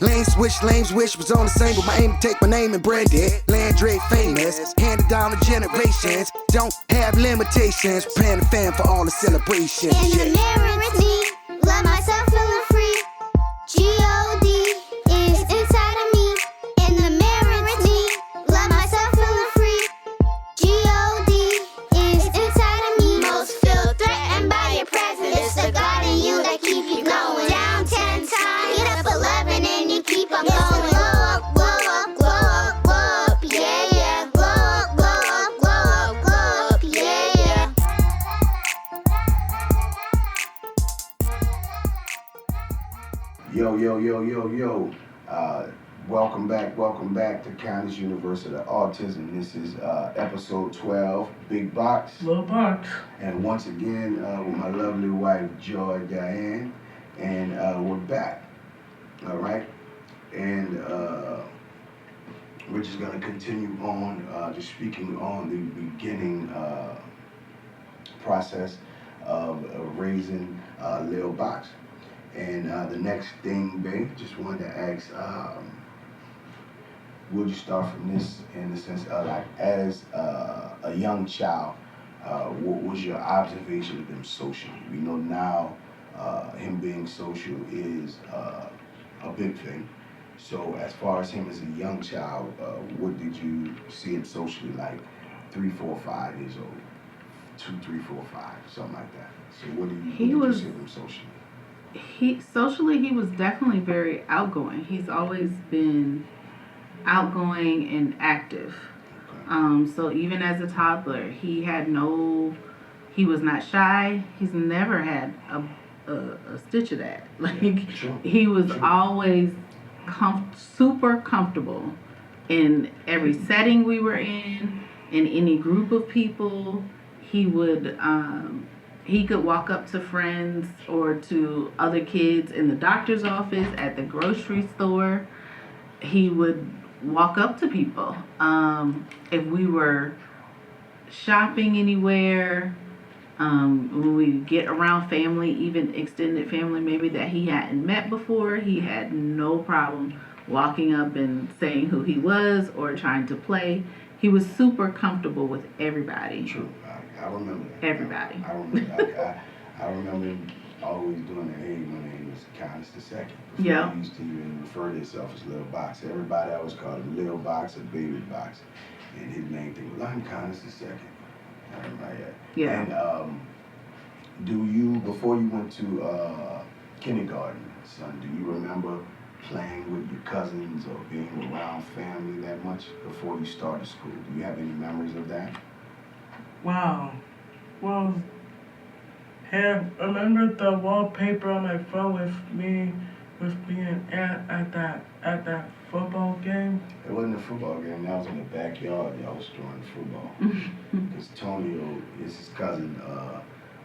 Lane switch, lanes wish was on the same, but my aim to take my name and brand it. Landry famous, handed down to generations. Don't have limitations, preparing the fan for all the celebrations. In the mirror with me, love myself feeling free. G-O-D is inside of me. In the mirror with me, love myself feeling free. G-O-D is inside of me. Most feel threatened by your presence. It's the God in you that keep you going. Down 10 times, get up 11 and you keep on going. Glow up, glow up, glow up, glow up, yeah, yeah. Glow up, glow up, glow up, glow up, yeah, yeah. Yo, yo, yo, yo, yo. Welcome back to Connis University of Autism. This is episode 12, Big Boxx Lil Boxx. And once again, with my lovely wife, Joi Dianne. And we're back, all right? And we're just gonna continue on, just speaking on the beginning process of raising Lil Boxx. And the next thing, babe, just wanted to ask, we'll just start from this in the sense of like, as a young child, what was your observation of him socially? We know now him being social is a big thing. So as far as him as a young child, what did you see him socially like 3, 4, 5 years old? 2, 3, 4, 5, something like that. So what did you see him socially? Socially, he was definitely very outgoing. He's always been outgoing and active. Okay. So even as a toddler, he was not shy. He's never had a stitch of that. Like, Sure. he was always super comfortable in every setting we were in any group of people. He could walk up to friends or to other kids in the doctor's office, at the grocery store. He would walk up to people. If we were shopping anywhere, when we get around family, even extended family maybe that he hadn't met before, he had no problem walking up and saying who he was or trying to play. He was super comfortable with everybody. True. I remember that. Everybody. I remember him always doing that. Hey, my name is Connis the second. Yeah. He used to even refer to himself as Lil Boxx. Everybody always called him Lil Boxx or Baby Boxx. And his main thing was, I'm Connis the second. I remember that. Yeah. And do you, before you went to kindergarten, son, do you remember playing with your cousins or being around family that much before you started school? Do you have any memories of that? Wow. Well, I remember the wallpaper on my phone with me being at that football game. It wasn't a football game. That was in the backyard. Y'all was throwing football. Because Tonio is his cousin,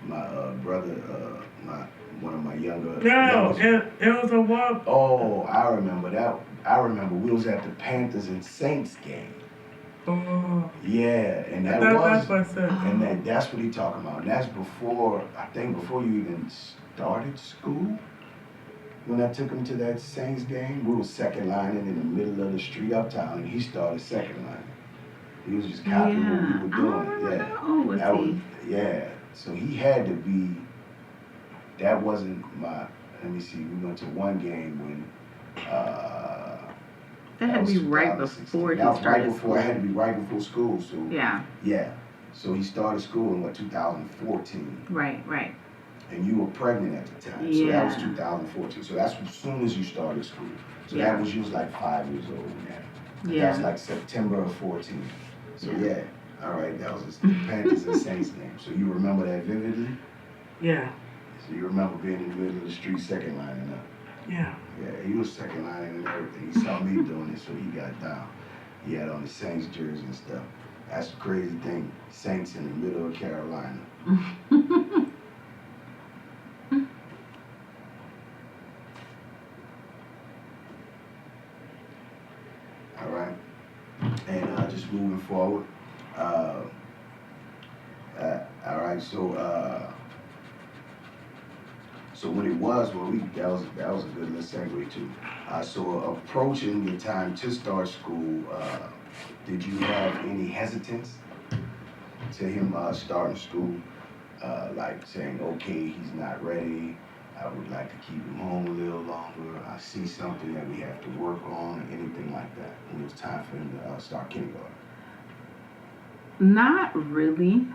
my brother, one of my younger. No, it was a wall. Oh, I remember that. I remember we was at the Panthers and Saints game. Yeah, and That's what I said. and that's what he talking about. And that's before, I think before you even started school. When I took him to that Saints game, we were second lining in the middle of the street uptown, and he started second lining. He was just copying what we were doing. How old was he? Yeah, so he had to be. That wasn't my. Let me see. We went to one game when. That had to be right before he That was right started before. school. I had to be right before school. So Yeah. yeah. So he started school in 2014. Right. And you were pregnant at the time. So that was Yeah. 2014. So that's as soon as you started school. So Yeah. that was you was like 5 years old now. Yeah. That was like September of 14. So yeah. All right. That was the Panthers and Saints game. So you remember that vividly? Yeah. So you remember being in the middle of the street second lining up. Yeah. Yeah, he was second lining and everything. He saw me doing it, so he got down. He had on the Saints jersey and stuff. That's the crazy thing. Saints in the middle of Carolina. All right. And just moving forward. All right. So when it was, that was a good little segue too. So approaching the time to start school, did you have any hesitance to him starting school? Like saying, okay, he's not ready. I would like to keep him home a little longer. I see something that we have to work on, or anything like that. When it was time for him to start kindergarten. Not really.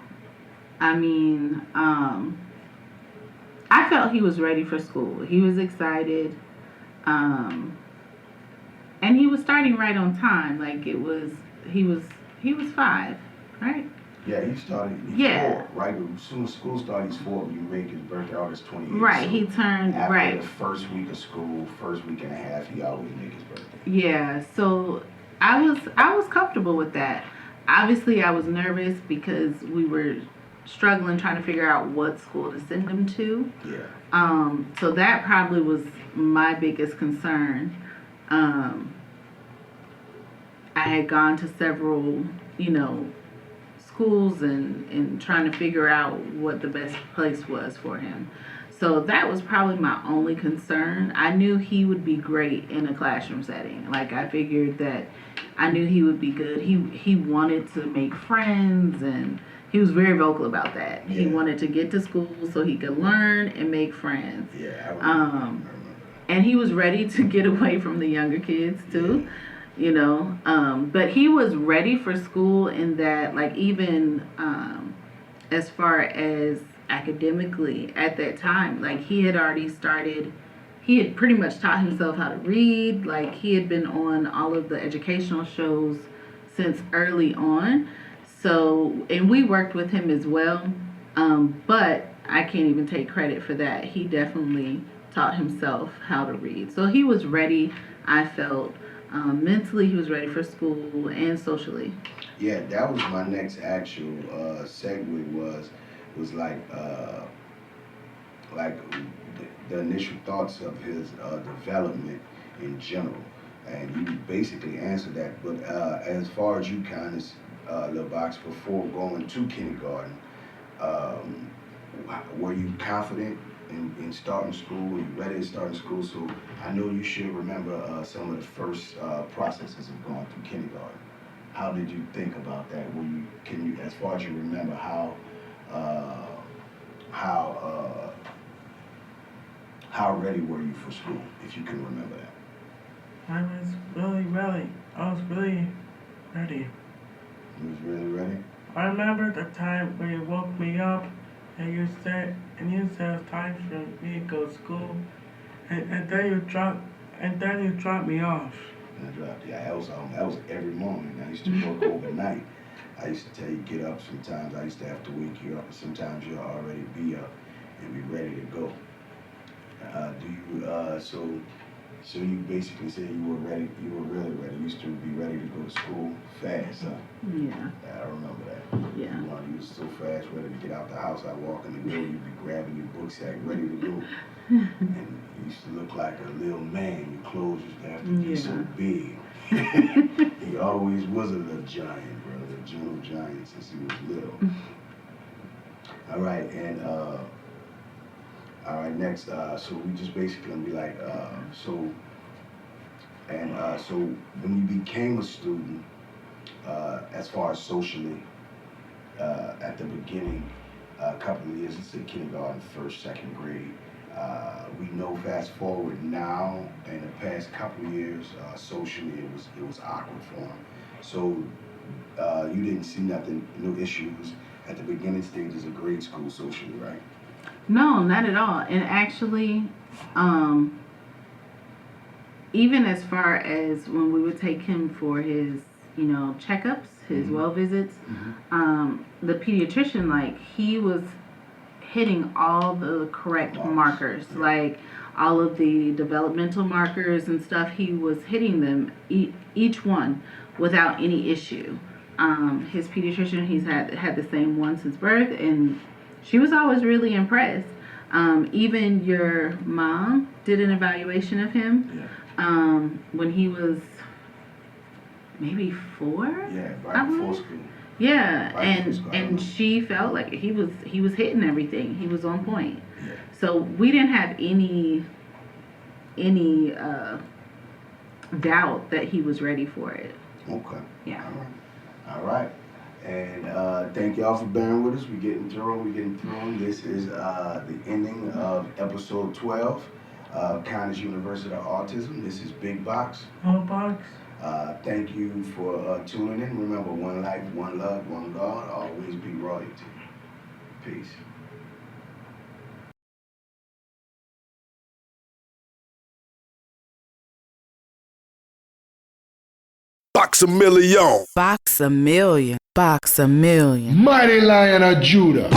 I mean, I felt he was ready for school. He was excited. And he was starting right on time. Like he was 5, right? Yeah, he started. He's Yeah. 4, right? As soon as school started, he's 4. You make his birthday August 28th. Right. So He turned after right. the first week of school, first week and a half, he always make his birthday. Yeah. So I was comfortable with that. Obviously, I was nervous because we were struggling trying to figure out what school to send him to. Yeah. So that probably was my biggest concern. I had gone to several, schools and trying to figure out what the best place was for him. So that was probably my only concern. I knew he would be great in a classroom setting. Like I figured that I knew he would be good. He wanted to make friends, and he was very vocal about that. Yeah. He wanted to get to school so he could learn and make friends. Yeah, I remember. And he was ready to get away from the younger kids too. But he was ready for school in that, like, even as far as academically at that time, like he had pretty much taught himself how to read. Like he had been on all of the educational shows since early on. So, and we worked with him as well. But I can't even take credit for that. He definitely taught himself how to read. So he was ready, I felt. Mentally, he was ready for school and socially. Yeah, that was my next actual segue was like the initial thoughts of his development in general, and you basically answered that. But as far as you, Connis, Lil Boxx, before going to kindergarten, were you confident in starting school? Were you ready to start school? So I know you should remember some of the first processes of going through kindergarten. How did you think about that? Can you, as far as you remember, how ready were you for school, if you can remember that? I was really ready. I was really ready. You was really ready? I remember the time when you woke me up and you said it's time for me to go to school, and then you dropped me off. And I dropped. Yeah, that was every morning. I used to work overnight. I used to tell you get up. Sometimes I used to have to wake you up, and sometimes you'll already be up and be ready to go. So you basically said you were ready. You were really ready. You used to be ready to go to school fast, huh? Yeah. I remember that. Yeah. You was so fast, ready to get out the house. I walk in the door, you'd be grabbing your book sack, ready to go. And you used to look like a little man. Your clothes used to have to be so big. He always was a little giant, brother, a gentle giant since he was little. All right, and all right, next, so we just basically gonna be like, so when you became a student, as far as socially, at the beginning, a couple of years, let's say kindergarten, first, second grade, we know fast forward now, in the past couple of years, socially, it was awkward for him. So you didn't see no issues at the beginning stages of grade school socially, right? No, not at all. And actually, even as far as when we would take him for his, checkups, his well visits, the pediatrician, like, he was hitting all the correct markers, like all of the developmental markers and stuff. He was hitting them, each one, without any issue. His pediatrician, he's had the same one since birth, and she was always really impressed. Even your mom did an evaluation of him when he was maybe 4. Yeah, right before school. Yeah, right and she felt like he was hitting everything. He was on point. Yeah. So we didn't have any doubt that he was ready for it. Okay. Yeah. All right. And thank y'all for bearing with us. We're getting through them. This is the ending of episode 12, Connis University of Autism. This is Big Boxx. Lil Boxx. Thank you for tuning in. Remember, one life, one love, one God, always be royalty. Peace. Boxx-A-Million. Boxx-A-Million. Boxx-A-Million. Mighty Lion of Judah.